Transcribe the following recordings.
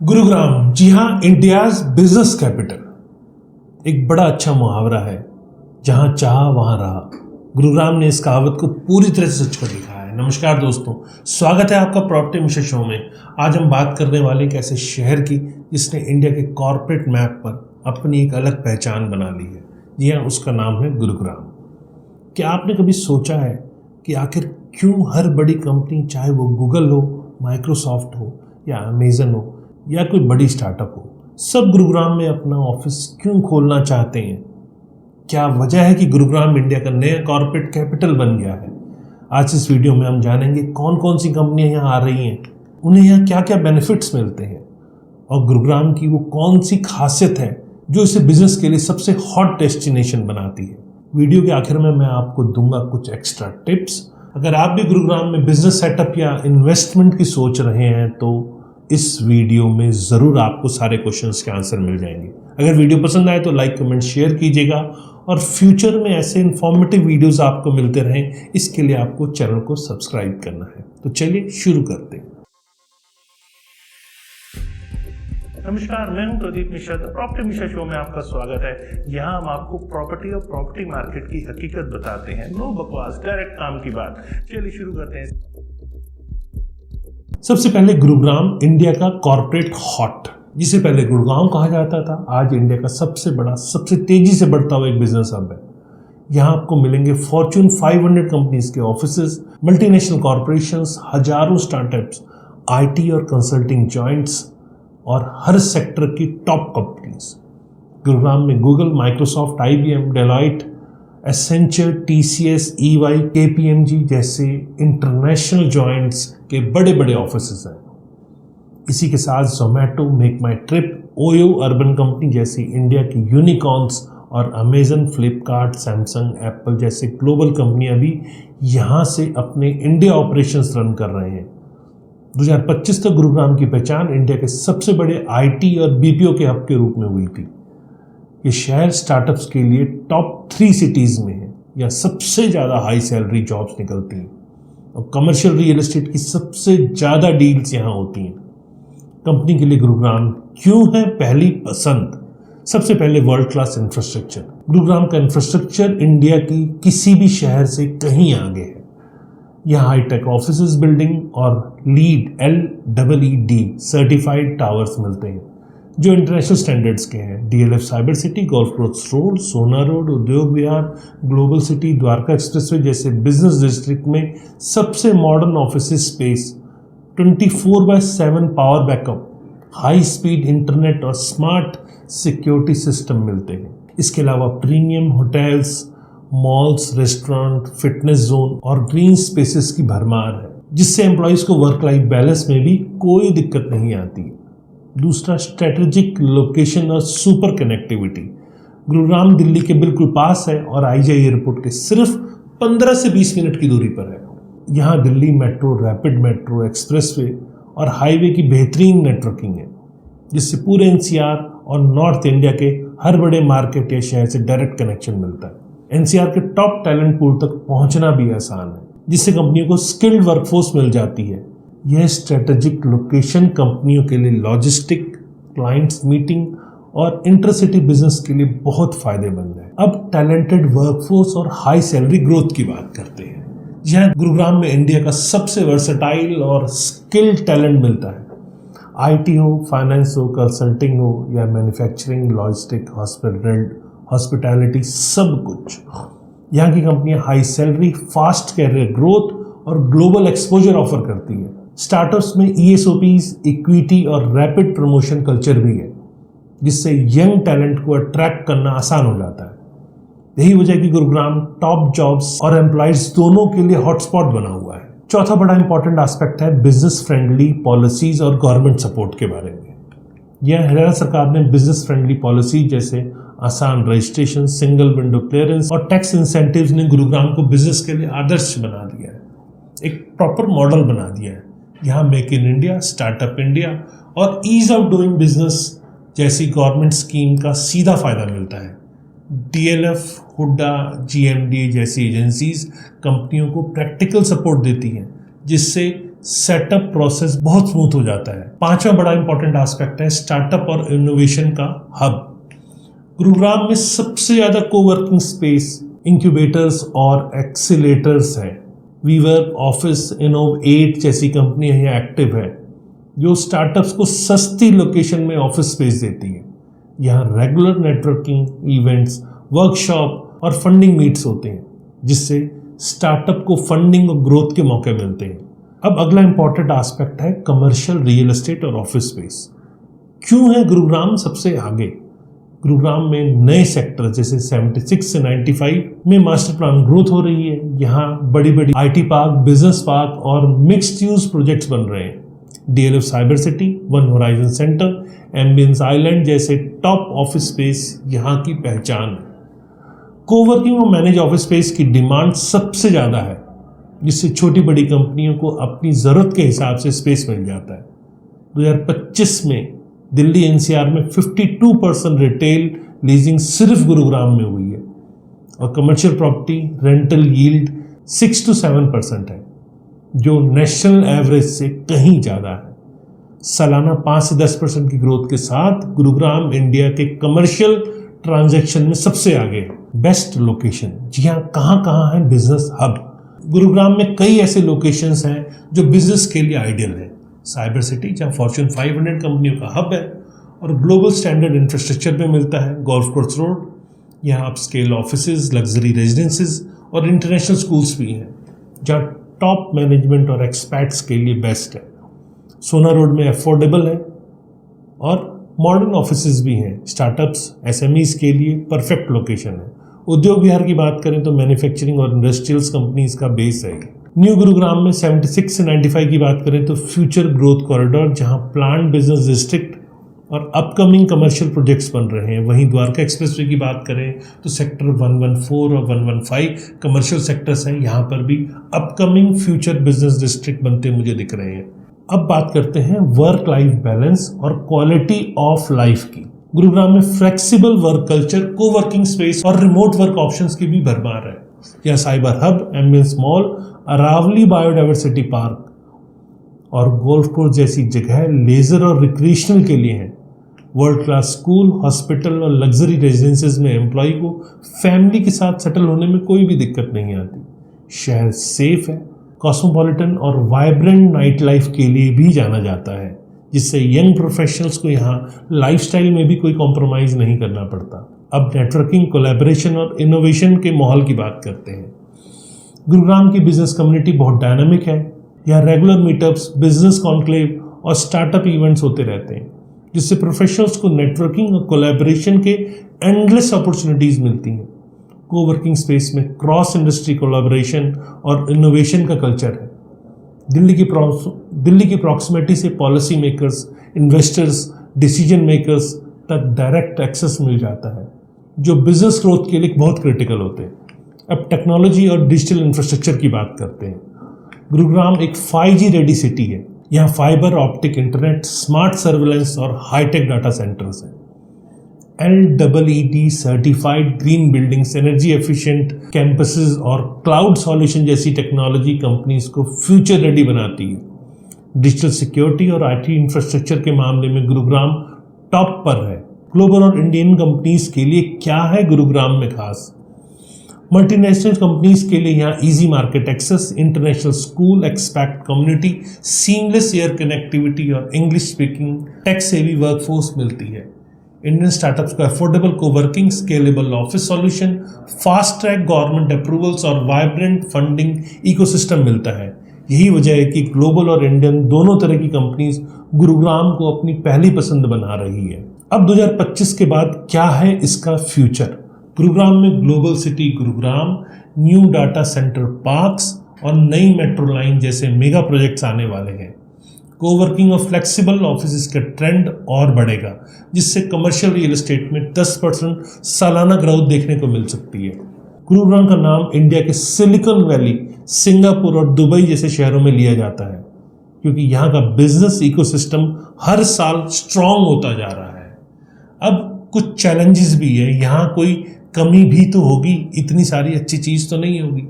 गुरुग्राम, जी हाँ, India's business capital एक बड़ा अच्छा मुहावरा है। जहां चाहा वहां रहा। गुरुग्राम ने इस कहावत को पूरी तरह से सच कर दिखाया है। नमस्कार दोस्तों, स्वागत है आपका प्रॉपर्टी मिशन शो में। आज हम बात करने वाले एक ऐसे शहर की जिसने इंडिया के कॉर्पोरेट मैप पर अपनी एक अलग पहचान बना ली है। जी हाँ, उसका नाम है गुरुग्राम। क्या आपने कभी सोचा है कि आखिर क्यों हर बड़ी कंपनी, चाहे वो गूगल हो, माइक्रोसॉफ्ट हो या अमेजन हो या कोई बड़ी स्टार्टअप हो, सब गुरुग्राम में अपना ऑफिस क्यों खोलना चाहते हैं? क्या वजह है कि गुरुग्राम इंडिया का नया कॉर्पोरेट कैपिटल बन गया है? आज इस वीडियो में हम जानेंगे कौन कौन सी कंपनियां यहाँ आ रही हैं, उन्हें यहाँ क्या क्या बेनिफिट्स मिलते हैं और गुरुग्राम की वो कौन सी खासियत है जो इसे बिजनेस के लिए सबसे हॉट डेस्टिनेशन बनाती है। वीडियो के आखिर में मैं आपको दूंगा कुछ एक्स्ट्रा टिप्स। अगर आप भी गुरुग्राम में बिजनेस सेटअप या इन्वेस्टमेंट की सोच रहे हैं तो इस वीडियो में ज़रूर आपको सारे क्वेश्चंस के आंसर मिल जाएंगे। अगर वीडियो पसंद आए तो लाइक, कमेंट, शेयर कीजिएगा और फ्यूचर में ऐसे इन्फॉर्मेटिव वीडियोस आपको मिलते रहें, इसके लिए आपको चैनल को सब्सक्राइब करना है। तो चलिए शुरू करते हैं। नमस्कार, मैं हूं Pradeep Mishra. Property mission show में आपका स्वागत है। यहाँ हम आपको प्रॉपर्टी और प्रॉपर्टी मार्केट की हकीकत बताते हैं। नो बकवास, डायरेक्ट काम की बात। चलिए शुरू करते हैं। सबसे पहले गुरुग्राम इंडिया का कॉर्पोरेट हॉट, जिसे पहले गुड़गांव कहा जाता था, आज इंडिया का सबसे बड़ा, सबसे तेजी से बढ़ता हुआ एक बिजनेस हब है। यहाँ आपको मिलेंगे फॉर्च्यून 500 कंपनीज के ऑफिसेज, मल्टीनेशनल कॉर्पोरेशंस, हजारों स्टार्टअप्स, आईटी और कंसल्टिंग जॉइंट्स और हर सेक्टर की टॉप कंपनीज। गुरुग्राम में Google, Microsoft, IBM, Deloitte, Accenture, TCS, EY, KPMG जैसे इंटरनेशनल जॉइंट्स के बड़े बड़े ऑफिसेज हैं। इसी के साथ जोमेटो, मेक माई ट्रिप, ओयो अर्बन कंपनी जैसी इंडिया की यूनिकॉर्न्स और अमेजन, फ्लिपकार्ट, सैमसंग, एप्पल जैसे ग्लोबल कंपनियां भी यहाँ से अपने इंडिया ऑपरेशंस रन कर रहे हैं। 2025 तक गुरुग्राम की पहचान इंडिया के सबसे बड़े IT और BPO के हब के रूप में हुई थी। ये शहर स्टार्टअप्स के लिए टॉप 3 सिटीज में है, या सबसे ज़्यादा हाई सैलरी जॉब्स निकलती हैं और कमर्शियल रियल एस्टेट की सबसे ज़्यादा डील्स यहाँ होती हैं। कंपनी के लिए गुरुग्राम क्यों है पहली पसंद? सबसे पहले वर्ल्ड क्लास इंफ्रास्ट्रक्चर। गुरुग्राम का इंफ्रास्ट्रक्चर इंडिया की किसी भी शहर से कहीं आगे है। यहाँ हाईटेक ऑफिसेज, बिल्डिंग और LEED सर्टिफाइड टावर्स मिलते हैं जो इंटरनेशनल स्टैंडर्ड्स के हैं। DLF cyber city, golf course road, सोना रोड, उद्योग विहार, ग्लोबल सिटी, द्वारका एक्सप्रेसवे जैसे बिजनेस डिस्ट्रिक्ट में सबसे modern office space, 24/7 power backup, high speed internet और स्मार्ट सिक्योरिटी सिस्टम मिलते हैं। इसके अलावा premium hotels, malls, restaurant, fitness zone और ग्रीन स्पेसेस की भरमार है, जिससे एम्प्लॉयज को वर्क लाइफ बैलेंस में भी कोई दिक्कत नहीं आती। दूसरा, स्ट्रेटेजिक लोकेशन और सुपर कनेक्टिविटी। गुरुग्राम दिल्ली के बिल्कुल पास है और IJ एयरपोर्ट के सिर्फ 15 से 20 मिनट की दूरी पर है। यहाँ Delhi metro, rapid metro, expressway और हाईवे की बेहतरीन नेटवर्किंग है, जिससे पूरे NCR और नॉर्थ इंडिया के हर बड़े मार्केट या शहर से डायरेक्ट कनेक्शन मिलता है। NCR के टॉप टैलेंट पूल तक पहुँचना भी आसान है, जिससे कंपनियों को स्किल्ड वर्कफोर्स मिल जाती है। यह स्ट्रेटेजिक लोकेशन कंपनियों के लिए लॉजिस्टिक, क्लाइंट्स मीटिंग और इंटरसिटी बिजनेस के लिए बहुत फायदेमंद है। अब टैलेंटेड वर्कफोर्स और हाई सैलरी ग्रोथ की बात करते हैं। जहाँ गुरुग्राम में इंडिया का सबसे वर्सेटाइल और स्किल्ड टैलेंट मिलता है। IT हो, फाइनेंस हो, कंसल्टिंग हो या मैन्युफैक्चरिंग, लॉजिस्टिक, हॉस्पिटैलिटी, सब कुछ। यहाँ की कंपनियां high salary, fast career growth और ग्लोबल एक्सपोजर ऑफर करती है। स्टार्टअप्स में ESOPs, इक्विटी और रैपिड प्रमोशन कल्चर भी है, जिससे यंग टैलेंट को अट्रैक्ट करना आसान हो जाता है। यही वजह है कि गुरुग्राम टॉप जॉब्स और एम्प्लॉयज दोनों के लिए हॉटस्पॉट बना हुआ है। चौथा बड़ा इंपॉर्टेंट एस्पेक्ट है बिजनेस फ्रेंडली पॉलिसीज और गवर्नमेंट सपोर्ट के बारे में। यह हरियाणा सरकार ने बिजनेस फ्रेंडली पॉलिसी जैसे आसान रजिस्ट्रेशन, सिंगल विंडो क्लियरेंस और टैक्स इंसेंटिव्स ने गुरुग्राम को बिजनेस के लिए आदर्श बना दिया है, एक प्रॉपर मॉडल बना दिया है। यहाँ make in India, startup India और ईज ऑफ डूइंग बिजनेस जैसी गवर्नमेंट स्कीम का सीधा फायदा मिलता है। DLF, हुड्डा, GMD जैसी एजेंसीज कंपनियों को प्रैक्टिकल सपोर्ट देती हैं, जिससे सेटअप प्रोसेस बहुत स्मूथ हो जाता है। पांचवा बड़ा इंपॉर्टेंट एस्पेक्ट है स्टार्टअप और इनोवेशन का हब। गुरुग्राम में सबसे ज्यादा कोवर्किंग स्पेस, इंक्यूबेटर्स और एक्सीलेटर्स हैं। वीवर्क, ऑफिस, इनोव8 जैसी कंपनियां यहाँ एक्टिव है जो स्टार्टअप्स को सस्ती लोकेशन में ऑफिस स्पेस देती है। यहाँ रेगुलर नेटवर्किंग इवेंट्स, वर्कशॉप और फंडिंग मीट्स होते हैं जिससे स्टार्टअप को फंडिंग और ग्रोथ के मौके मिलते हैं। अब अगला इंपॉर्टेंट एस्पेक्ट है कमर्शियल रियल एस्टेट और ऑफिस स्पेस। क्यों है गुरुग्राम सबसे आगे? गुरुग्राम में नए सेक्टर जैसे 76 से 95 में मास्टर प्लान ग्रोथ हो रही है। यहाँ बड़ी बड़ी आईटी पार्क, बिजनेस पार्क और मिक्स्ड यूज प्रोजेक्ट्स बन रहे हैं। DLF cyber city, one horizon centre, ambience island जैसे टॉप ऑफिस स्पेस यहाँ की पहचान है। कोवर्किंग और मैनेज ऑफिस स्पेस की डिमांड सबसे ज्यादा है जिससे छोटी बड़ी कंपनियों को अपनी जरूरत के हिसाब से स्पेस मिल जाता है। 2025 में दिल्ली एनसीआर में 52% रिटेल लीजिंग सिर्फ गुरुग्राम में हुई है और commercial property rental yield 6 to 7% है जो नेशनल एवरेज से कहीं ज़्यादा है। सालाना 5 से 10% की ग्रोथ के साथ गुरुग्राम इंडिया के कमर्शियल ट्रांजैक्शन में सबसे आगे है। बेस्ट लोकेशन, जी हाँ, कहाँ है बिजनेस हब? गुरुग्राम में कई ऐसे लोकेशंस हैं जो बिजनेस के लिए आइडियल है। साइबर सिटी जहाँ फॉर्च्यून 500 कंपनियों का हब है और ग्लोबल स्टैंडर्ड इंफ्रास्ट्रक्चर भी मिलता है। गोल्फ कोर्स रोड, यहाँ अपस्केल ऑफिसेज, लग्जरी रेजिडेंसेज और इंटरनेशनल स्कूल्स भी हैं जहाँ टॉप मैनेजमेंट और एक्सपर्ट्स के लिए बेस्ट है। सोना रोड में अफोर्डेबल है और मॉडर्न ऑफिसेज भी हैं। स्टार्टअप्स, एसएमईज के लिए परफेक्ट लोकेशन है। उद्योग विहार की बात करें तो मैन्युफैक्चरिंग और इंडस्ट्रियल्स कंपनीज का बेस है। न्यू गुरुग्राम में 76 से 95 की बात करें तो फ्यूचर ग्रोथ कॉरिडोर जहां प्लांट बिजनेस डिस्ट्रिक्ट और अपकमिंग कमर्शियल प्रोजेक्ट्स बन रहे हैं। वहीं द्वारका एक्सप्रेसवे की बात करें तो सेक्टर 114 और 115 कमर्शियल सेक्टर्स हैं। यहाँ पर भी अपकमिंग फ्यूचर बिजनेस डिस्ट्रिक्ट बनते मुझे दिख रहे हैं। अब बात करते हैं वर्क लाइफ बैलेंस और क्वालिटी ऑफ लाइफ की। गुरुग्राम में flexible work culture, coworking space और रिमोट वर्क ऑप्शंस की भी भरमार है। यहाँ Cyber Hub, Ambience Mall, Aravalli biodiversity park और गोल्फ कोर्स जैसी जगह लेजर और रिक्रिएशनल के लिए हैं। वर्ल्ड क्लास स्कूल, हॉस्पिटल और लग्जरी रेजिडेंसेज में एम्प्लॉय को फैमिली के साथ सेटल होने में कोई भी दिक्कत नहीं आती। शहर सेफ है, कॉस्मोपॉलिटन और वाइब्रेंट नाइट लाइफ के लिए भी जाना जाता है जिससे यंग प्रोफेशनल्स को यहाँ लाइफस्टाइल में भी कोई कॉम्प्रोमाइज़ नहीं करना पड़ता। अब नेटवर्किंग, कोलैबोरेशन और इनोवेशन के माहौल की बात करते हैं। गुरुग्राम की बिजनेस कम्युनिटी बहुत डायनामिक है। यहाँ रेगुलर मीटअप्स, बिजनेस कॉन्क्लेव और स्टार्टअप इवेंट्स होते रहते हैं जिससे प्रोफेशनल्स को नेटवर्किंग और कोलैबोरेशन के एंडलेस अपॉर्चुनिटीज़ मिलती हैं। कोवर्किंग स्पेस में क्रॉस इंडस्ट्री कोलैबोरेशन और इनोवेशन का कल्चर है। दिल्ली की प्रॉक्सिमिटी से policy makers, investors, decision makers तक डायरेक्ट एक्सेस मिल जाता है जो बिजनेस ग्रोथ के लिए बहुत क्रिटिकल होते हैं। अब टेक्नोलॉजी और डिजिटल इंफ्रास्ट्रक्चर की बात करते हैं। गुरुग्राम एक 5G रेडी सिटी है। यहाँ fibre optic internet, smart surveillance और हाईटेक डाटा सेंटर्स हैं। LEED certified green buildings, energy efficient campuses और क्लाउड सॉल्यूशन जैसी टेक्नोलॉजी कंपनीज को फ्यूचर रेडी बनाती है। डिजिटल सिक्योरिटी और आईटी इंफ्रास्ट्रक्चर के मामले में गुरुग्राम टॉप पर है। ग्लोबल और इंडियन कंपनीज के लिए क्या है गुरुग्राम में खास? मल्टीनेशनल कंपनीज के लिए यहाँ easy market access, international school, expat community, seamless air connectivity और English speaking tech savvy workforce मिलती है। इंडियन स्टार्टअप्स को affordable coworking, scalable office solution, fast track government approvals और वाइब्रेंट फंडिंग इकोसिस्टम मिलता है। यही वजह है कि ग्लोबल और इंडियन दोनों तरह की कंपनीज गुरुग्राम को अपनी पहली पसंद बना रही है। अब 2025 के बाद क्या है इसका फ्यूचर? गुरुग्राम में global city Gurugram, new data centre parks और नई मेट्रो लाइन जैसे मेगा प्रोजेक्ट्स आने वाले हैं। कोवर्किंग और फ्लेक्सिबल ऑफिस का ट्रेंड और बढ़ेगा जिससे कमर्शियल रियल एस्टेट में 10% सालाना ग्रोथ देखने को मिल सकती है। गुरुग्राम का नाम इंडिया के सिलिकॉन वैली, सिंगापुर और दुबई जैसे शहरों में लिया जाता है क्योंकि यहाँ का बिजनेस इकोसिस्टम हर साल स्ट्रांग होता जा रहा है। अब कुछ चैलेंजेस भी है, यहाँ कोई कमी भी तो होगी, इतनी सारी अच्छी चीज़ तो नहीं होगी।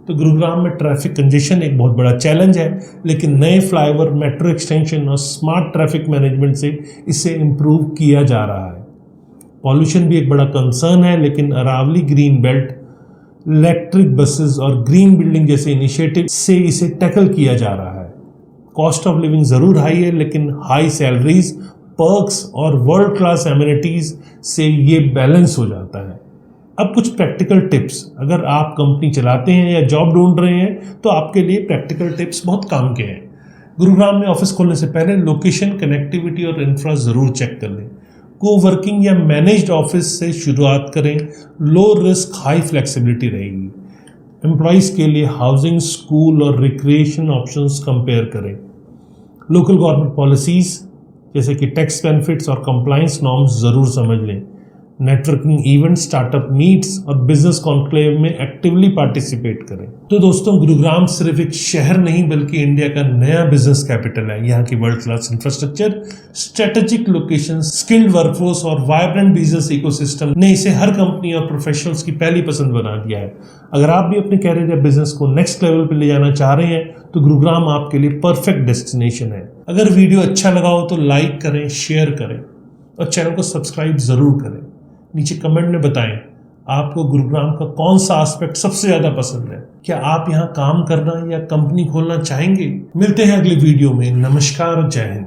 तो गुरुग्राम में ट्रैफिक कंजेशन एक बहुत बड़ा चैलेंज है, लेकिन नए फ्लाईओवर, मेट्रो एक्सटेंशन और स्मार्ट ट्रैफिक मैनेजमेंट से इसे इम्प्रूव किया जा रहा है। पॉल्यूशन भी एक बड़ा कंसर्न है, लेकिन Aravalli green belt, electric buses और ग्रीन बिल्डिंग जैसे इनिशिएटिव से इसे टैकल किया जा रहा है। कॉस्ट ऑफ लिविंग ज़रूर हाई है, लेकिन हाई सैलरीज, पर्क्स और वर्ल्ड क्लास एमिनिटीज से ये बैलेंस हो जाता है। अब कुछ प्रैक्टिकल टिप्स, अगर आप कंपनी चलाते हैं या जॉब ढूंढ रहे हैं तो आपके लिए प्रैक्टिकल टिप्स बहुत काम के हैं। गुरुग्राम में ऑफिस खोलने से पहले लोकेशन, कनेक्टिविटी और इंफ्रा ज़रूर चेक कर लें। कोवर्किंग या मैनेज्ड ऑफिस से शुरुआत करें, लो रिस्क हाई फ्लेक्सिबिलिटी रहेगी। एम्प्लॉयज़ के लिए हाउसिंग, स्कूल और रिक्रिएशन ऑप्शंस कंपेयर करें। लोकल गवर्नमेंट पॉलिसीज़ जैसे कि टैक्स बेनिफिट्स और कंप्लायंस नॉर्म्स ज़रूर समझ लें। नेटवर्किंग इवेंट, स्टार्टअप मीट्स और बिजनेस कॉन्क्लेव में एक्टिवली पार्टिसिपेट करें। तो दोस्तों, गुरुग्राम सिर्फ एक शहर नहीं बल्कि इंडिया का नया बिजनेस कैपिटल है। यहाँ की world class infrastructure, strategic location, skilled workforce और वाइब्रेंट बिजनेस इकोसिस्टम ने इसे हर कंपनी और प्रोफेशनल्स की पहली पसंद बना दिया है। अगर आप भी अपने कैरियर या बिजनेस को नेक्स्ट लेवल पर ले जाना चाह रहे हैं तो गुरुग्राम आपके लिए परफेक्ट डेस्टिनेशन है। अगर वीडियो अच्छा लगा हो तो लाइक करें, शेयर करें और चैनल को सब्सक्राइब जरूर करें। नीचे कमेंट में बताएं आपको गुरुग्राम का कौन सा एस्पेक्ट सबसे ज़्यादा पसंद है। क्या आप यहाँ काम करना या कंपनी खोलना चाहेंगे? मिलते हैं अगले वीडियो में। नमस्कार और जय हिंद।